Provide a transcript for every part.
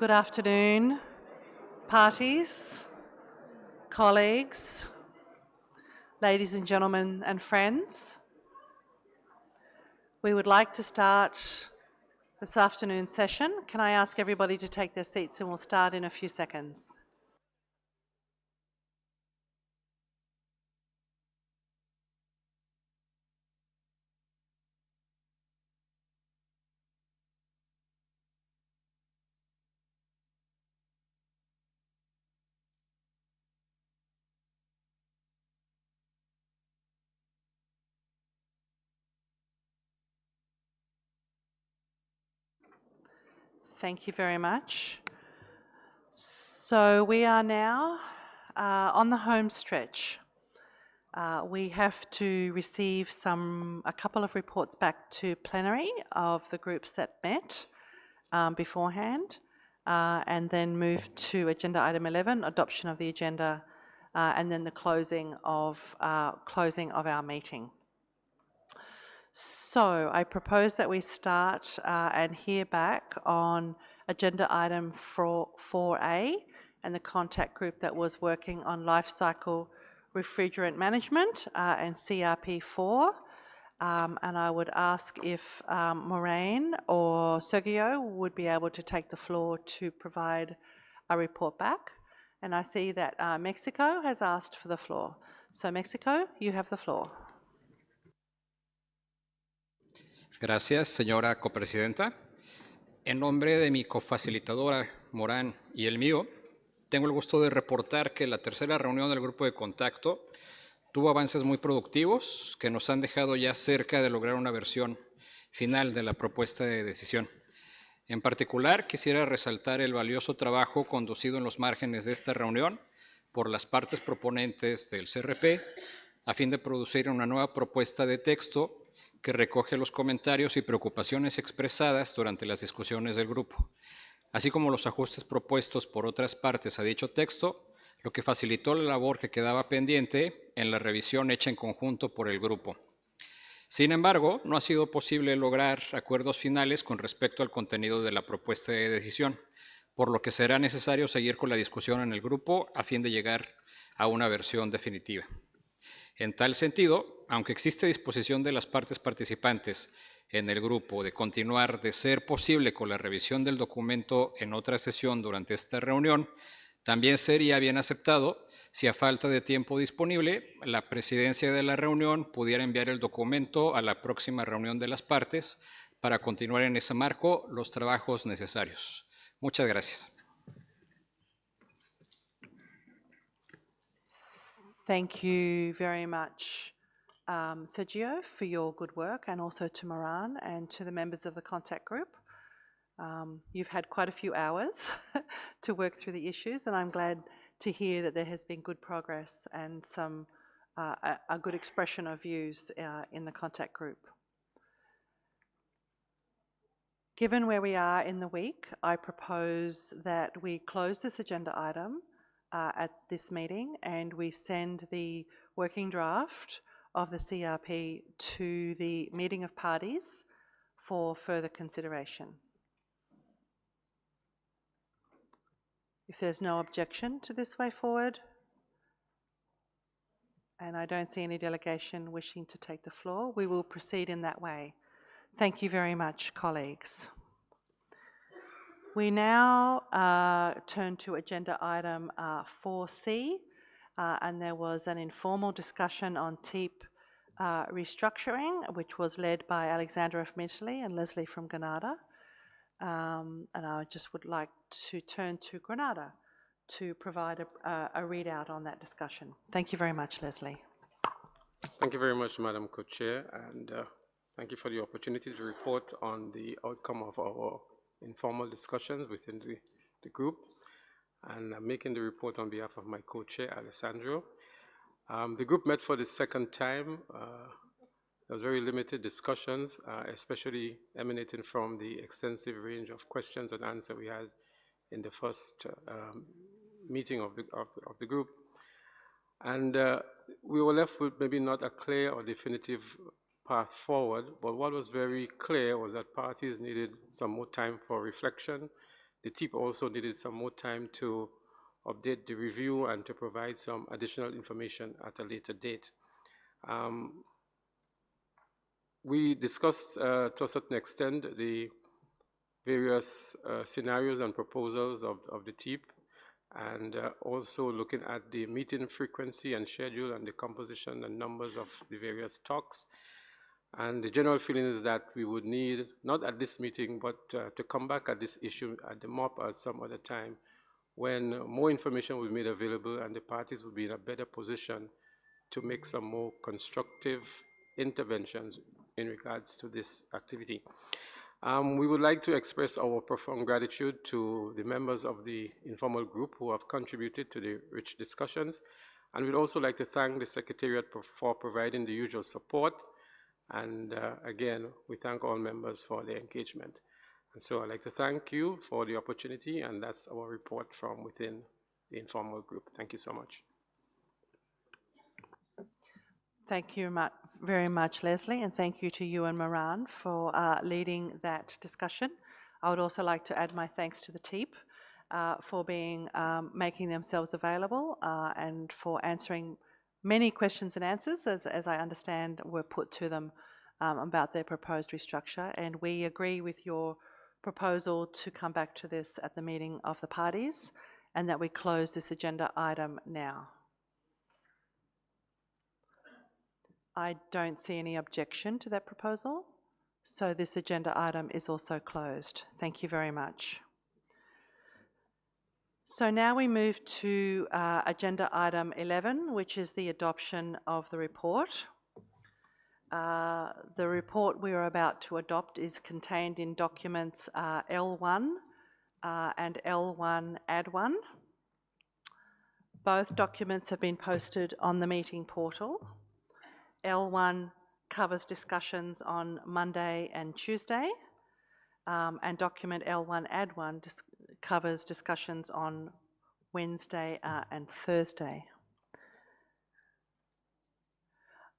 Good afternoon, parties, colleagues, ladies and gentlemen and friends. We would like to start this afternoon's session. Can I ask everybody to take their seats and we'll start in a few seconds. Thank you very much. So we are now on the home stretch. We have to receive a couple of reports back to plenary of the groups that met beforehand, and then move to agenda item 11, adoption of the agenda, and then the closing of our meeting. So I propose that we start and hear back on agenda item 4A and the contact group that was working on life cycle refrigerant management and CRP4. And I would ask if Maureen or Sergio would be able to take the floor to provide a report back. And I see that Mexico has asked for the floor. So Mexico, you have the floor. Gracias, señora copresidenta. En nombre de mi cofacilitadora, Morán, y el mío, tengo el gusto de reportar que la tercera reunión del grupo de contacto tuvo avances muy productivos que nos han dejado ya cerca de lograr una versión final de la propuesta de decisión. En particular, quisiera resaltar el valioso trabajo conducido en los márgenes de esta reunión por las partes proponentes del CRP a fin de producir una nueva propuesta de texto que recoge los comentarios y preocupaciones expresadas durante las discusiones del grupo, así como los ajustes propuestos por otras partes a dicho texto, lo que facilitó la labor que quedaba pendiente en la revisión hecha en conjunto por el grupo. Sin embargo, no ha sido posible lograr acuerdos finales con respecto al contenido de la propuesta de decisión, por lo que será necesario seguir con la discusión en el grupo a fin de llegar a una versión definitiva. En tal sentido, aunque existe disposición de las partes participantes en el grupo de continuar de ser posible con la revisión del documento en otra sesión durante esta reunión, también sería bien aceptado si a falta de tiempo disponible, la presidencia de la reunión pudiera enviar el documento a la próxima reunión de las partes para continuar en ese marco los trabajos necesarios. Muchas gracias. Thank you very much, Sergio, for your good work, and also to Moran and to the members of the contact group. You've had quite a few hours to work through the issues, and I'm glad to hear that there has been good progress and a good expression of views in the contact group. Given where we are in the week, I propose that we close this agenda item at this meeting and we send the working draft of the CRP to the meeting of parties for further consideration. If there's no objection to this way forward, and I don't see any delegation wishing to take the floor, we will proceed in that way. Thank you very much, colleagues. We now turn to agenda item 4C, and there was an informal discussion on TEEP restructuring, which was led by Alexandra from Italy and Leslie from Grenada. And I just would like to turn to Grenada to provide a readout on that discussion. Thank you very much, Leslie. Thank you very much, Madam Co-Chair, and thank you for the opportunity to report on the outcome of our informal discussions within the group. And I'm making the report on behalf of my co-chair, Alessandro. The group met for the second time. There was very limited discussions, especially emanating from the extensive range of questions and answers we had in the first meeting of the group. And we were left with maybe not a clear or definitive path forward, but what was very clear was that parties needed some more time for reflection, the TEEP also needed some more time to update the review and to provide some additional information at a later date. We discussed to a certain extent the various scenarios and proposals of the TEEP, and also looking at the meeting frequency and schedule and the composition and numbers of the various talks. And the general feeling is that we would need, not at this meeting, but to come back at this issue at the MOP at some other time when more information will be made available and the parties will be in a better position to make some more constructive interventions in regards to this activity. We would like to express our profound gratitude to the members of the informal group who have contributed to the rich discussions, and we'd also like to thank the Secretariat for providing the usual support, and again, we thank all members for their engagement. And so I'd like to thank you for the opportunity, and that's our report from within the informal group. Thank you so much. Thank you very much, Leslie, and thank you to you and Moran for leading that discussion. I would also like to add my thanks to the TEEP for making themselves available and for answering many questions and answers, as I understand, were put to them about their proposed restructure. And we agree with your proposal to come back to this at the meeting of the parties, and that we close this agenda item now. I don't see any objection to that proposal, so this agenda item is also closed. Thank you very much. So now we move to agenda item 11, which is the adoption of the report. The report we are about to adopt is contained in documents L1 and L1 Add 1. Both documents have been posted on the meeting portal. L1 covers discussions on Monday and Tuesday, and document L1 Add 1 covers discussions on Wednesday and Thursday.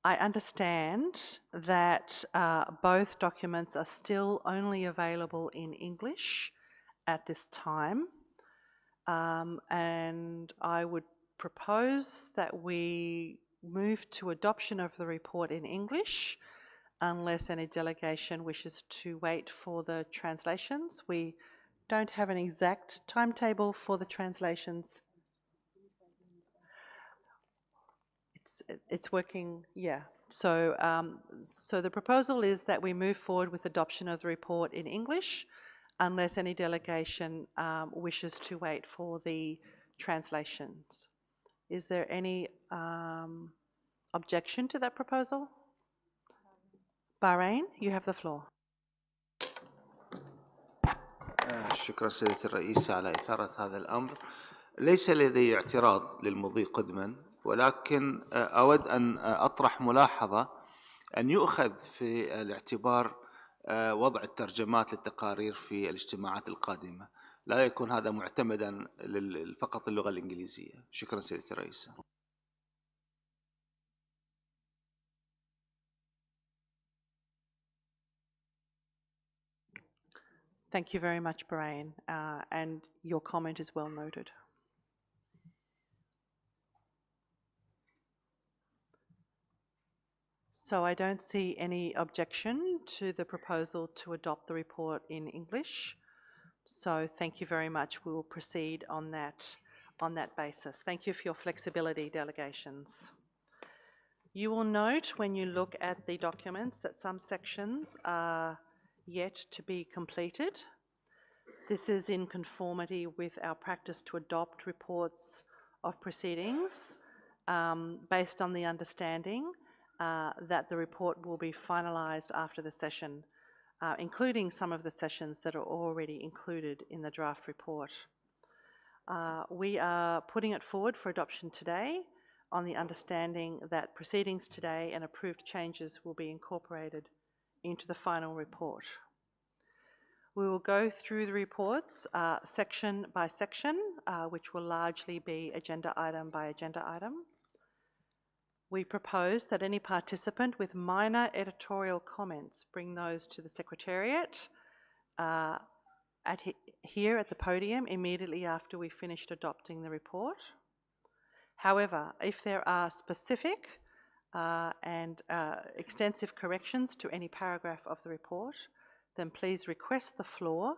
I understand that both documents are still only available in English at this time, and I would propose that we move to adoption of the report in English unless any delegation wishes to wait for the translations. We don't have an exact timetable for the translations. It's working, yeah. So, so the proposal is that we move forward with adoption of the report in English unless any delegation wishes to wait for the translations. Is there any objection to that proposal? Bahrain, you have the floor. شكرا سيدة الرئيسة على إثارة هذا الأمر. ليس لدي اعتراض للمضي قدما، ولكن أود أن أطرح ملاحظة أن يؤخذ في الاعتبار وضع الترجمات للتقارير في الاجتماعات القادمة، لا يكون هذا معتمدا فقط اللغة الإنجليزية. شكرا سيدة الرئيسة. Thank you very much, Bahrain, and your comment is well noted. So I don't see any objection to the proposal to adopt the report in English. So thank you very much. We will proceed on that basis. Thank you for your flexibility, delegations. You will note when you look at the documents that some sections are yet to be completed. This is in conformity with our practice to adopt reports of proceedings based on the understanding that the report will be finalised after the session, including some of the sessions that are already included in the draft report. We are putting it forward for adoption today on the understanding that proceedings today and approved changes will be incorporated into the final report. We will go through the reports section by section, which will largely be agenda item by agenda item. We propose that any participant with minor editorial comments bring those to the Secretariat here at the podium immediately after we finished adopting the report. However, if there are specific and extensive corrections to any paragraph of the report, then please request the floor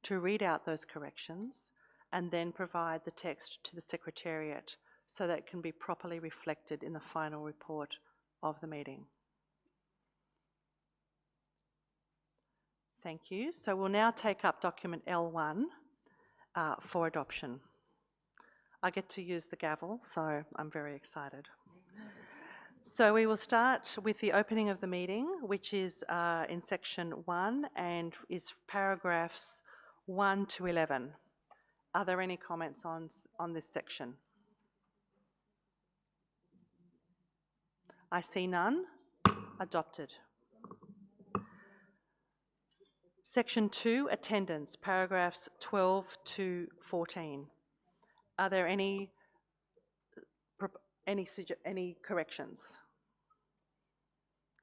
to read out those corrections and then provide the text to the Secretariat so that it can be properly reflected in the final report of the meeting. Thank you. So we'll now take up document L1 for adoption. I get to use the gavel, so I'm very excited. So we will start with the opening of the meeting, which is in section 1 and is paragraphs 1 to 11. Are there any comments on this section? I see none. Adopted. Section 2, attendance, paragraphs 12 to 14. Are there any corrections?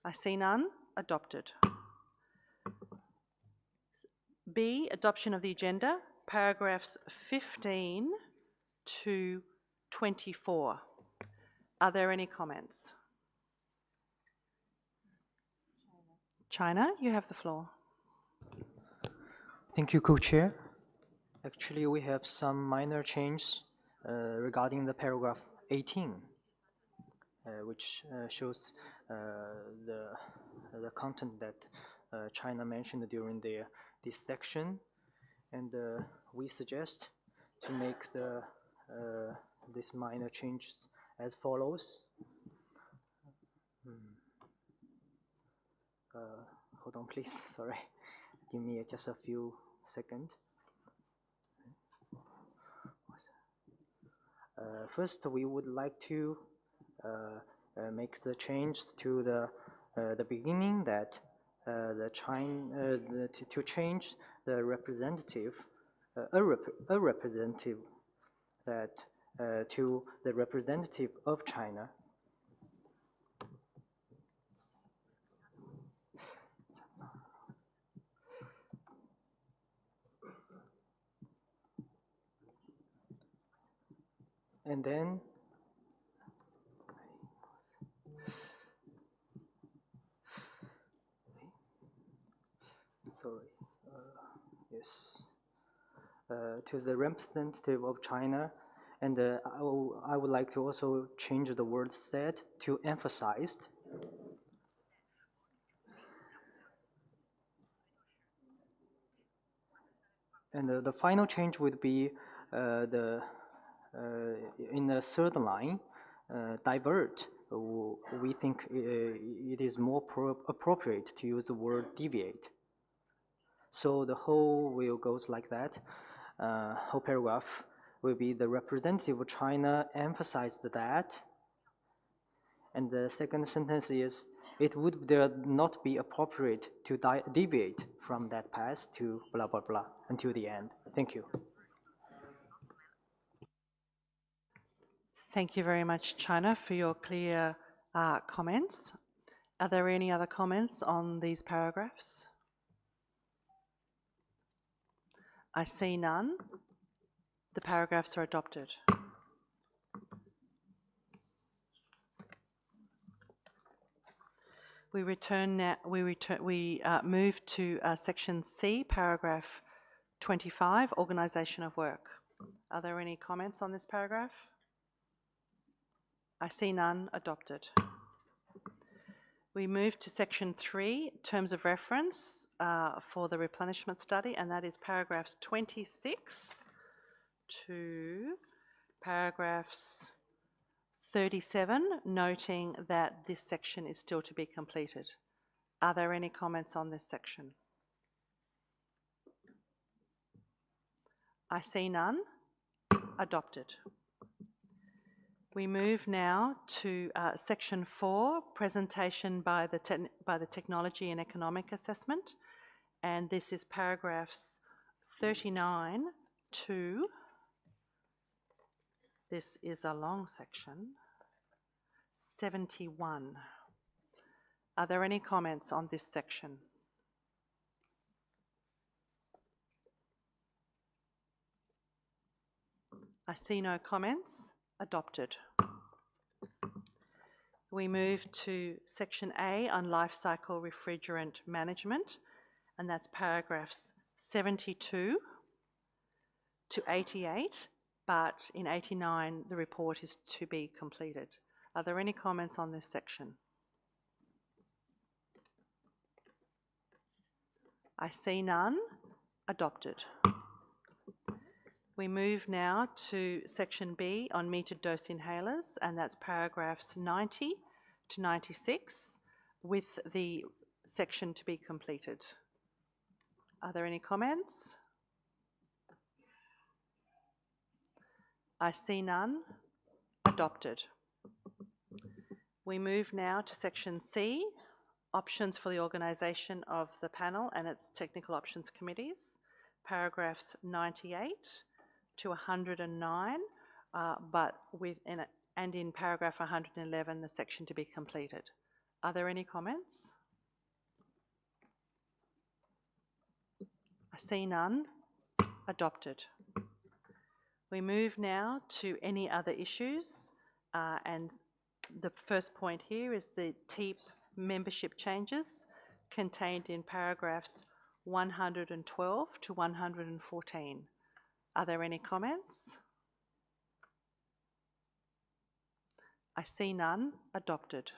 I see none. Adopted. B, adoption of the agenda, paragraphs 15 to 24. Are there any comments? China, you have the floor. Thank you, Co-Chair. Actually, we have some minor changes regarding the paragraph 18, which shows the content that China mentioned during this section, and we suggest to make these minor changes as follows. Hold on, please. Sorry, give me just a few seconds. First, we would like to make the change to the beginning that to change the representative, a representative that to the representative of China. And then to the representative of China, and I would like to also change the word said to emphasized. And the final change would be in the third line, divert. We think it is more appropriate to use the word deviate. So the whole will goes like that. Whole paragraph will be the representative of China emphasized that. And the second sentence is, it would not be appropriate to deviate from that path to blah, blah, blah until the end. Thank you. Thank you very much, China, for your clear comments. Are there any other comments on these paragraphs? I see none. The paragraphs are adopted. We move to section C, paragraph 25, organisation of work. Are there any comments on this paragraph? I see none. Adopted. We move to section 3, terms of reference for the replenishment study, and that is paragraphs 26 to paragraphs 37, noting that this section is still to be completed. Are there any comments on this section? I see none. Adopted. We move now to section 4, presentation by the Technology and Economic Assessment, and this is paragraphs 39 to, this is a long section, 71. Are there any comments on this section? I see no comments. Adopted. We move to section A on life cycle refrigerant management, and that's paragraphs 72 to 88, but in 89 the report is to be completed. Are there any comments on this section? I see none. Adopted. We move now to section B on metered dose inhalers, and that's paragraphs 90 to 96 with the section to be completed. Are there any comments? I see none. Adopted. We move now to section C, options for the organisation of the panel and its technical options committees, paragraphs 98 to 109, and in paragraph 111, the section to be completed. Are there any comments? I see none. Adopted. We move now to any other issues, and the first point here is the TEEP membership changes contained in paragraphs 112 to 114. Are there any comments? I see none. Adopted.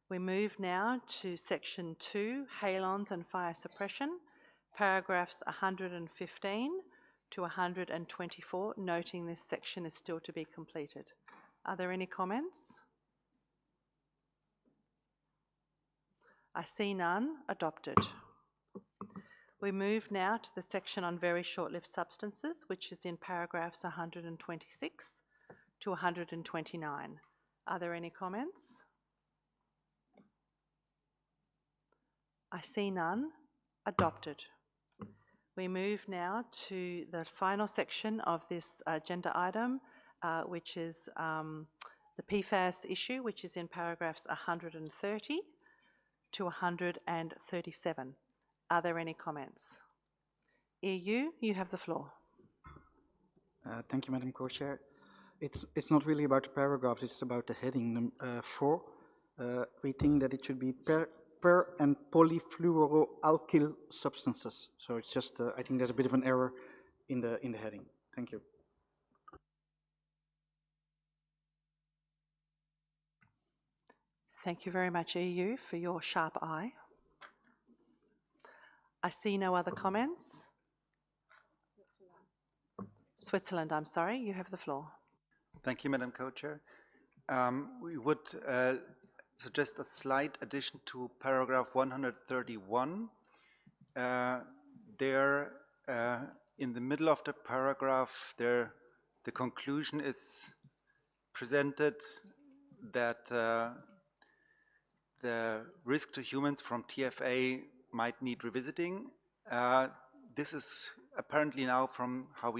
We move now to section 2, halons and fire suppression, paragraphs 115 to 124, noting this section is still to be completed. Are there any comments? I see none. Adopted. We move now to the section on very short-lived substances, which is in paragraphs 126 to 129. Are there any comments? I see none. Adopted. We move now to the final section of this agenda item, which is the PFAS issue, which is in paragraphs 130 to 137. Are there any comments? EU, you have the floor. Thank you, Madam Co-Chair. It's not really about the paragraphs, it's about the heading 4. We think that it should be per and polyfluoroalkyl substances. So it's just, I think there's a bit of an error in the heading. Thank you. Thank you very much, EU, for your sharp eye. I see no other comments. Switzerland, I'm sorry, you have the floor. Thank you, Madam Co-Chair. We would suggest a slight addition to paragraph 131. There, in the middle of the paragraph, the conclusion is presented that the risk to humans from TFA might need revisiting. This is apparently now from how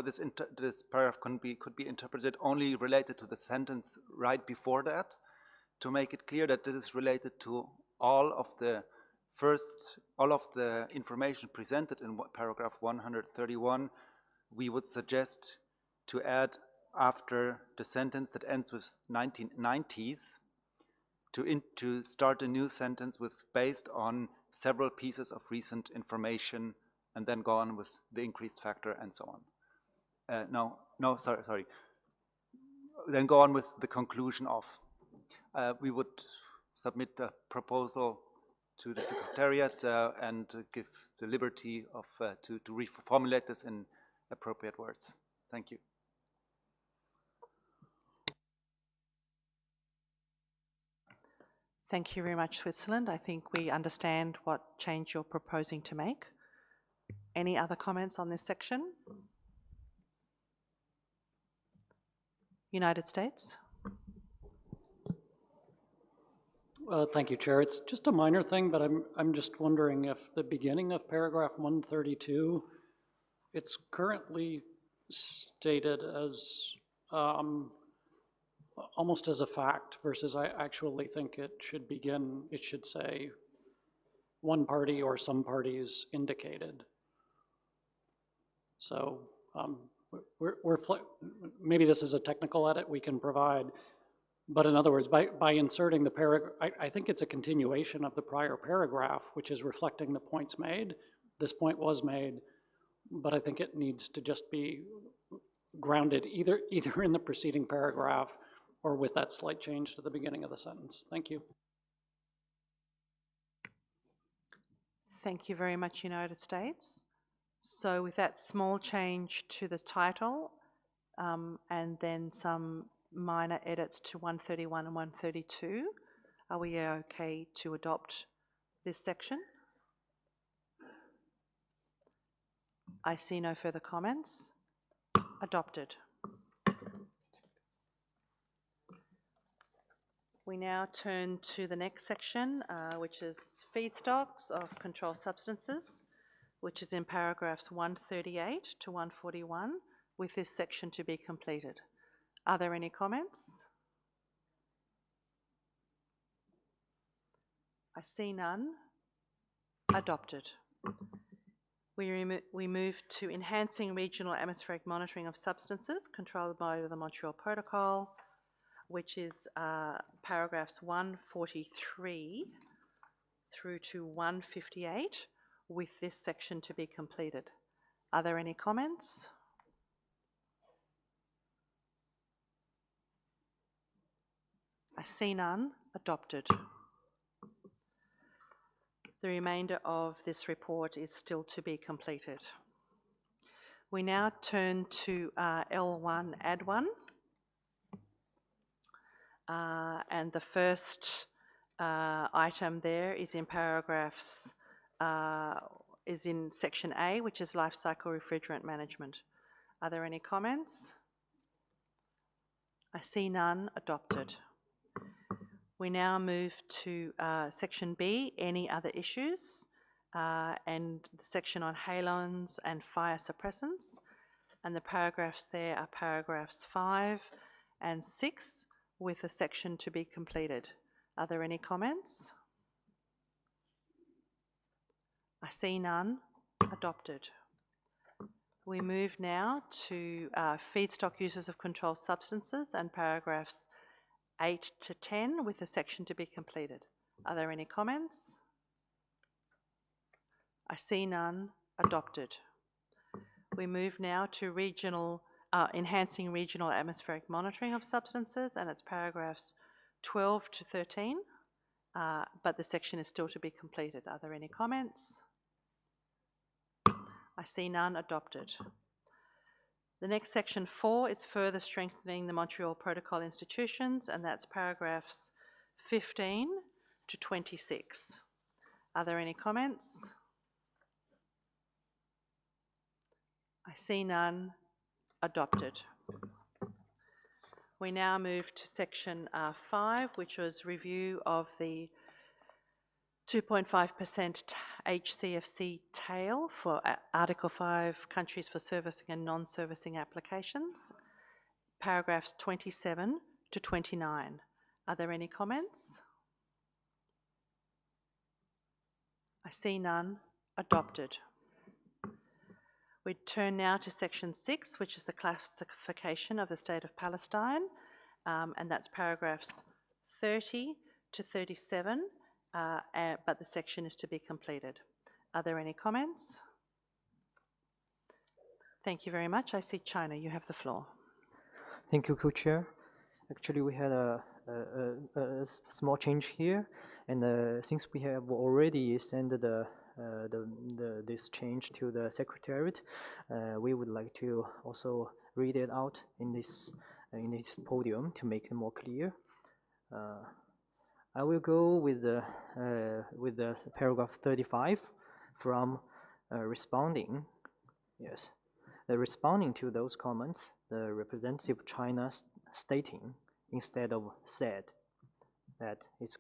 this paragraph could be interpreted only related to the sentence right before that, to make it clear that it is related to all of the information presented in paragraph 131. We would suggest to add after the sentence that ends with 1990s to start a new sentence with based on several pieces of recent information, and then go on with the increased factor and so on. Sorry. Then go on with the conclusion of. We would submit a proposal to the Secretariat and give the liberty of to reformulate this in appropriate words. Thank you. Thank you very much, Switzerland. I think we understand what change you're proposing to make. Any other comments on this section? United States. Thank you, Chair. It's just a minor thing, but I'm just wondering if the beginning of paragraph 132, it's currently stated as almost as a fact, versus I actually think it should say one party or some parties indicated. So maybe this is a technical edit we can provide, but in other words, by inserting the paragraph, I think it's a continuation of the prior paragraph, which is reflecting the points made. This point was made, but I think it needs to just be grounded either in the preceding paragraph or with that slight change to the beginning of the sentence. Thank you. Thank you very much, United States. So with that small change to the title and then some minor edits to 131 and 132, are we okay to adopt this section? I see no further comments. Adopted. We now turn to the next section, which is feedstocks of controlled substances, which is in paragraphs 138 to 141, with this section to be completed. Are there any comments? I see none. Adopted. We move to enhancing regional atmospheric monitoring of substances controlled by the Montreal Protocol, which is paragraphs 143 through to 158, with this section to be completed. Are there any comments? I see none. Adopted. The remainder of this report is still to be completed. We now turn to L1 Add 1. And the first item there is in paragraphs, is in section A, which is life cycle refrigerant management. Are there any comments? I see none. Adopted. We now move to section B, any other issues, and the section on halons and fire suppressants. And the paragraphs there are paragraphs 5 and 6, with a section to be completed. Are there any comments? I see none. Adopted. We move now to feedstock uses of controlled substances and paragraphs 8 to 10, with a section to be completed. Are there any comments? I see none. Adopted. We move now to regional enhancing regional atmospheric monitoring of substances, and it's paragraphs 12 to 13, but the section is still to be completed. Are there any comments? I see none. Adopted. The next section 4 is further strengthening the Montreal Protocol institutions, and that's paragraphs 15 to 26. Are there any comments? I see none. Adopted. We now move to section 5, which was review of the 2.5% HCFC tail for Article 5 countries for servicing and non-servicing applications, paragraphs 27 to 29. Are there any comments? I see none. Adopted. We turn now to section 6, which is the classification of the state of Palestine, and that's paragraphs 30 to 37, but the section is to be completed. Are there any comments? Thank you very much. I see China. You have the floor. Thank you, Co-Chair. Actually, we had a small change here, and since we have already sent this change to the Secretariat, we would like to also read it out in this podium to make it more clear. I will go with the paragraph 35 from responding. Yes, responding to those comments, the representative of China stating instead of said that its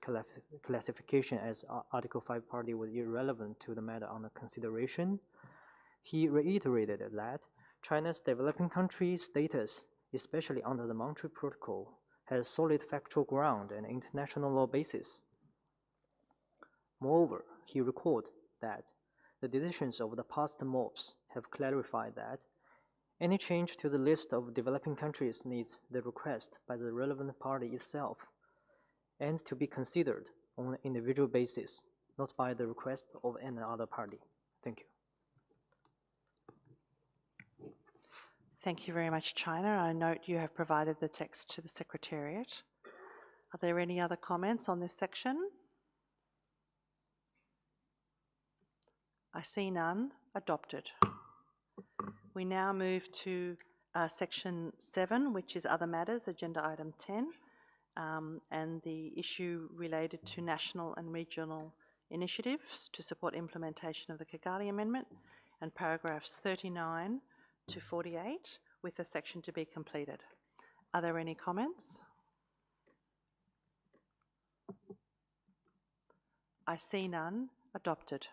classification as Article 5 party was irrelevant to the matter under consideration. He reiterated that China's developing country status, especially under the Montreal Protocol, has solid factual ground and international law basis. Moreover, he recalled that the decisions of the past MOPs have clarified that Any change to the list of developing countries needs the request by the relevant party itself and to be considered on an individual basis, not by the request of any other party. Thank you. Thank you very much, China. I note you have provided the text to the Secretariat. Are there any other comments on this section? I see none. Adopted. We now move to section 7, which is other matters, agenda item 10, and the issue related to national and regional initiatives to support implementation of the Kigali Amendment, and paragraphs 39 to 48, with the section to be completed. Are there any comments? I see none. Adopted.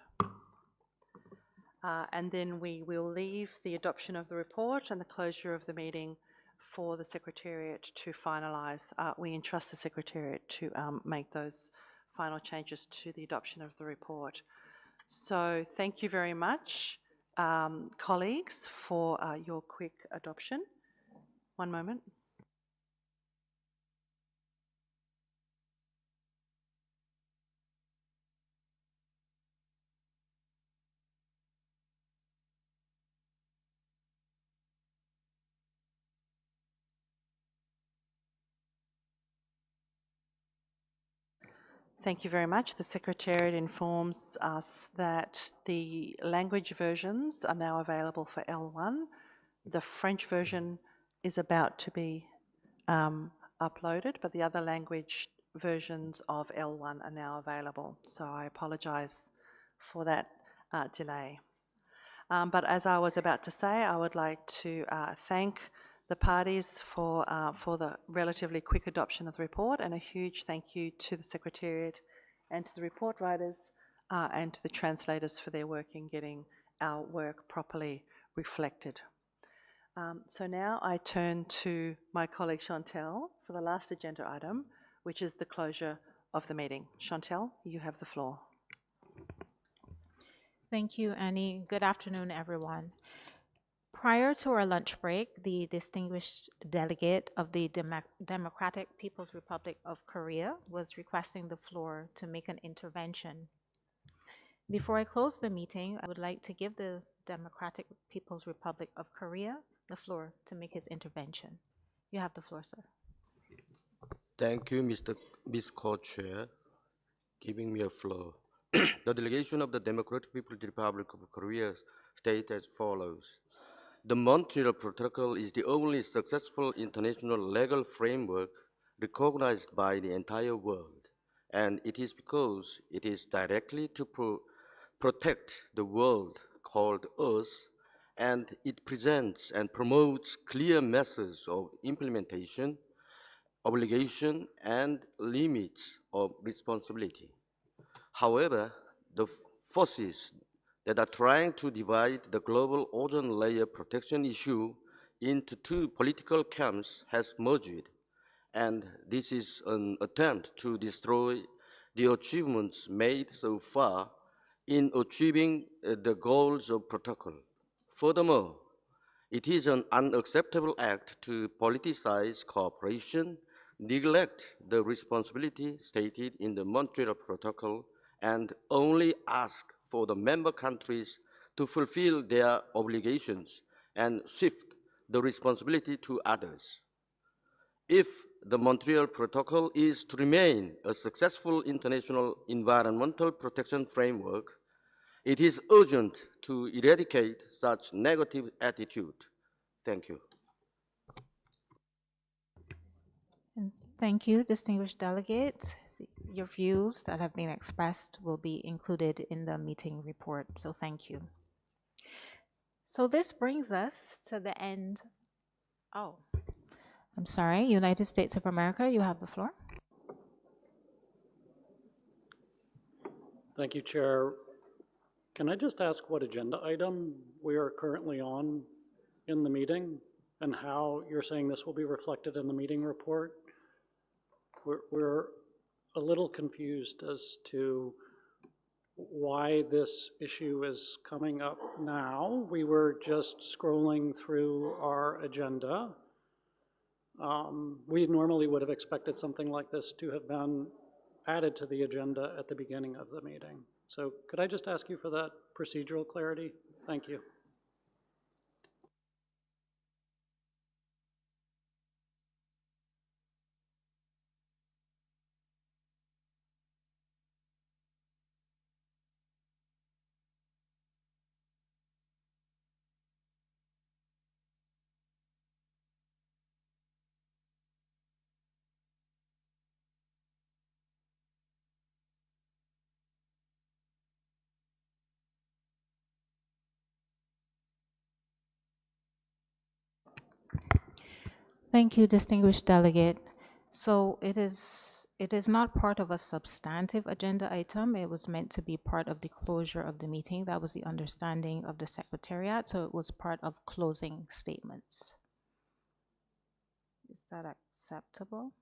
And then we will leave the adoption of the report and the closure of the meeting for the Secretariat to finalise. We entrust the Secretariat to make those final changes to the adoption of the report. So thank you very much, colleagues, for your quick adoption. One moment. Thank you very much. The Secretariat informs us that the language versions are now available for L1. The French version is about to be uploaded, but the other language versions of L1 are now available. So I apologise for that delay. But as I was about to say, I would like to thank the parties for the relatively quick adoption of the report, and a huge thank you to the Secretariat and to the report writers and to the translators for their work in getting our work properly reflected. So now I turn to my colleague Chantal for the last agenda item, which is the closure of the meeting. Chantal, you have the floor. Thank you, Annie. Good afternoon, everyone. Prior to our lunch break, the distinguished delegate of the Democratic People's Republic of Korea was requesting the floor to make an intervention. Before I close the meeting, I would like to give the Democratic People's Republic of Korea the floor to make his intervention. You have the floor, sir. Thank you, Ms. Co-Chair, giving me a floor. The delegation of the Democratic People's Republic of Korea states as follows. The Montreal Protocol is the only successful international legal framework recognized by the entire world, and it is because it is directly to protect the world called Earth, and it presents and promotes clear methods of implementation, obligation, and limits of responsibility. However, the forces that are trying to divide the global ozone layer protection issue into two political camps has merged, and this is an attempt to destroy the achievements made so far in achieving the goals of protocol. Furthermore, it is an unacceptable act to politicize cooperation, neglect the responsibility stated in the Montreal Protocol, and only ask for the member countries to fulfill their obligations and shift the responsibility to others. If the Montreal Protocol is to remain a successful international environmental protection framework, it is urgent to eradicate such negative attitude. Thank you. And thank you, distinguished delegate. Your views that have been expressed will be included in the meeting report, so thank you. So this brings us to the end. Oh, I'm sorry, United States of America, you have the floor. Thank you, Chair. Can I just ask what agenda item we are currently on in the meeting and how you're saying this will be reflected in the meeting report? We're a little confused as to why this issue is coming up now. We were just scrolling through our agenda. We normally would have expected something like this to have been added to the agenda at the beginning of the meeting. So could I just ask you for that procedural clarity? Thank you. Thank you, distinguished delegate. So it is not part of a substantive agenda item. It was meant to be part of the closure of the meeting. That was the understanding of the Secretariat. So it was part of closing statements. Is that acceptable?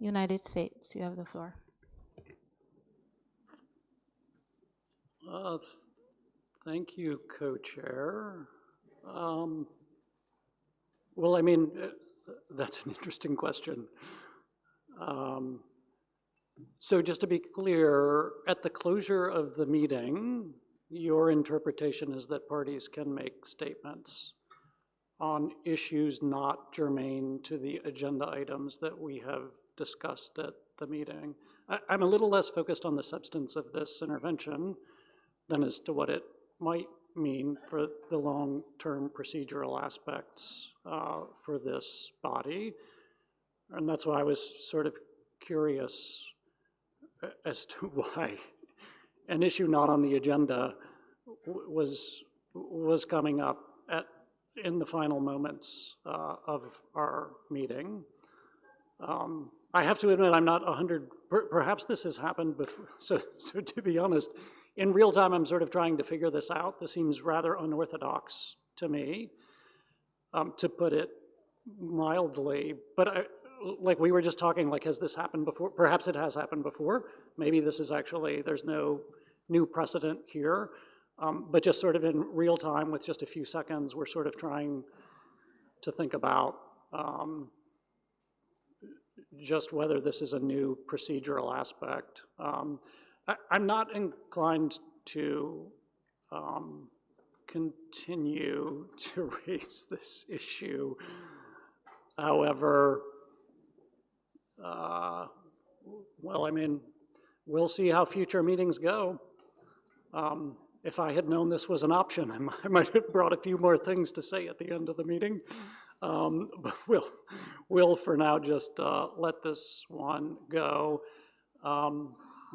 United States, you have the floor. Thank you, Co-Chair. Well, I mean, that's an interesting question. So just to be clear, at the closure of the meeting, your interpretation is that parties can make statements on issues not germane to the agenda items that we have discussed at the meeting. I'm a little less focused on the substance of this intervention than as to what it might mean for the long-term procedural aspects for this body. And that's why I was sort of curious as to why an issue not on the agenda was coming up in the final moments of our meeting. I have to admit, I'm not 100, perhaps this has happened before, so to be honest, in real time, I'm sort of trying to figure this out. This seems rather unorthodox to me, to put it mildly, but like we were just talking, like, has this happened before? Perhaps it has happened before. Maybe this is actually, there's no new precedent here, but just sort of in real time with just a few seconds, we're sort of trying to think about just whether this is a new procedural aspect. I'm not inclined to continue to raise this issue. However, well, I mean, we'll see how future meetings go. If I had known this was an option, I might have brought a few more things to say at the end of the meeting. But we'll for now just let this one go.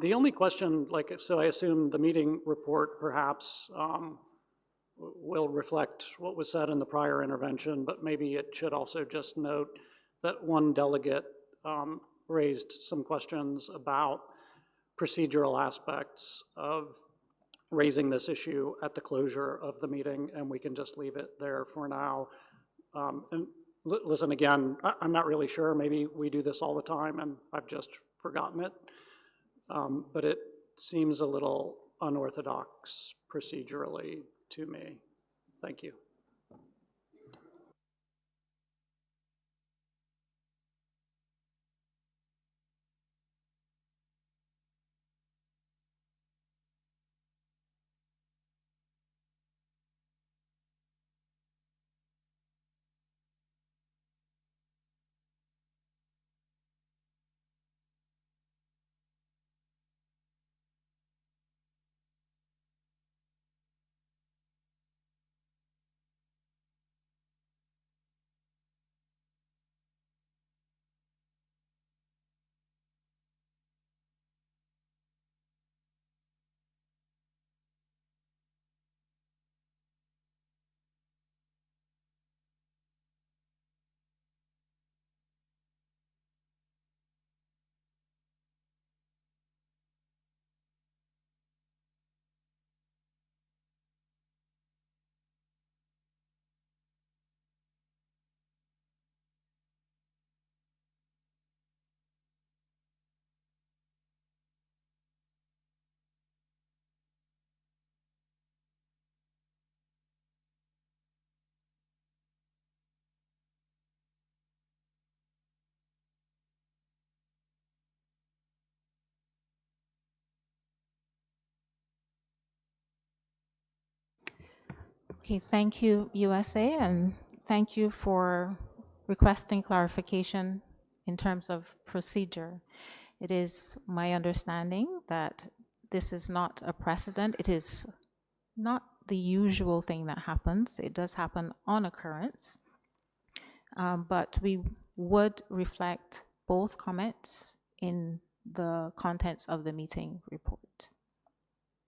The only question, so I assume the meeting report perhaps will reflect what was said in the prior intervention, but maybe it should also just note that one delegate raised some questions about procedural aspects of raising this issue at the closure of the meeting, and we can just leave it there for now. And listen, again, I'm not really sure. Maybe we do this all the time and I've just forgotten it. But it seems a little unorthodox procedurally to me. Thank you. Okay, thank you, USA, and thank you for requesting clarification in terms of procedure. It is my understanding that this is not a precedent. It is not the usual thing that happens. It does happen on occurrence, but we would reflect both comments in the contents of the meeting report.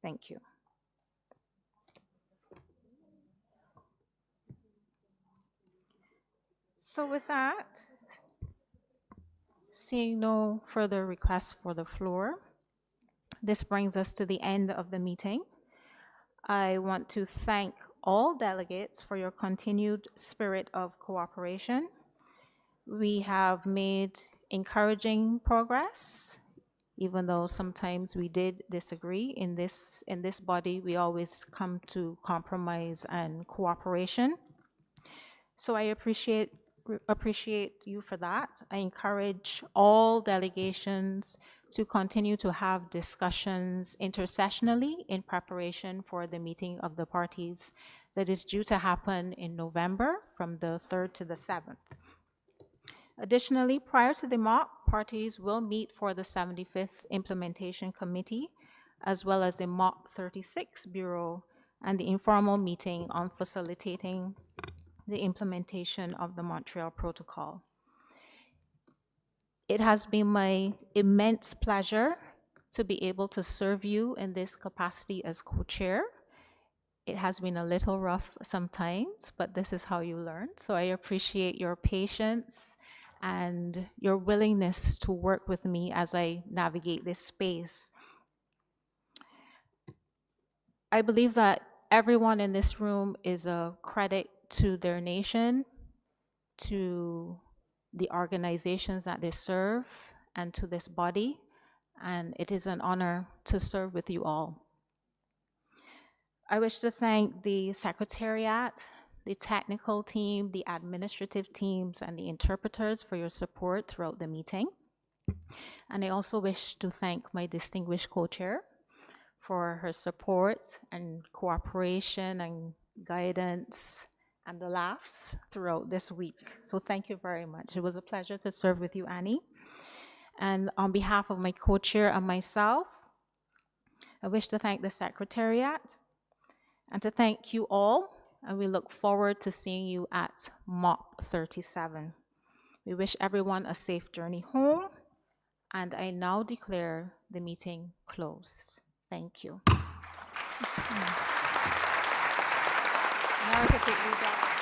Thank you. So with that, seeing no further requests for the floor, this brings us to the end of the meeting. I want to thank all delegates for your continued spirit of cooperation. We have made encouraging progress, even though sometimes we did disagree. In this body, we always come to compromise and cooperation. So I appreciate you for that. I encourage all delegations to continue to have discussions intersessionally in preparation for the meeting of the parties that is due to happen in November from the 3rd to the 7th. Additionally, prior to the MOP, parties will meet for the 75th Implementation Committee, as well as the MOP 36 Bureau and the informal meeting on facilitating the implementation of the Montreal Protocol. It has been my immense pleasure to be able to serve you in this capacity as co-chair. It has been a little rough sometimes, but this is how you learn. So I appreciate your patience and your willingness to work with me as I navigate this space. I believe that everyone in this room is a credit to their nation, to the organizations that they serve, and to this body, and it is an honor to serve with you all. I wish to thank the Secretariat, the technical team, the administrative teams, and the interpreters for your support throughout the meeting. And I also wish to thank my distinguished co-chair for her support and cooperation and guidance and the laughs throughout this week. So thank you very much. It was a pleasure to serve with you, Annie. And on behalf of my co-chair and myself, I wish to thank the Secretariat and to thank you all. And we look forward to seeing you at MOP 37. We wish everyone a safe journey home. And I now declare the meeting closed. Thank you. Now I can take these off.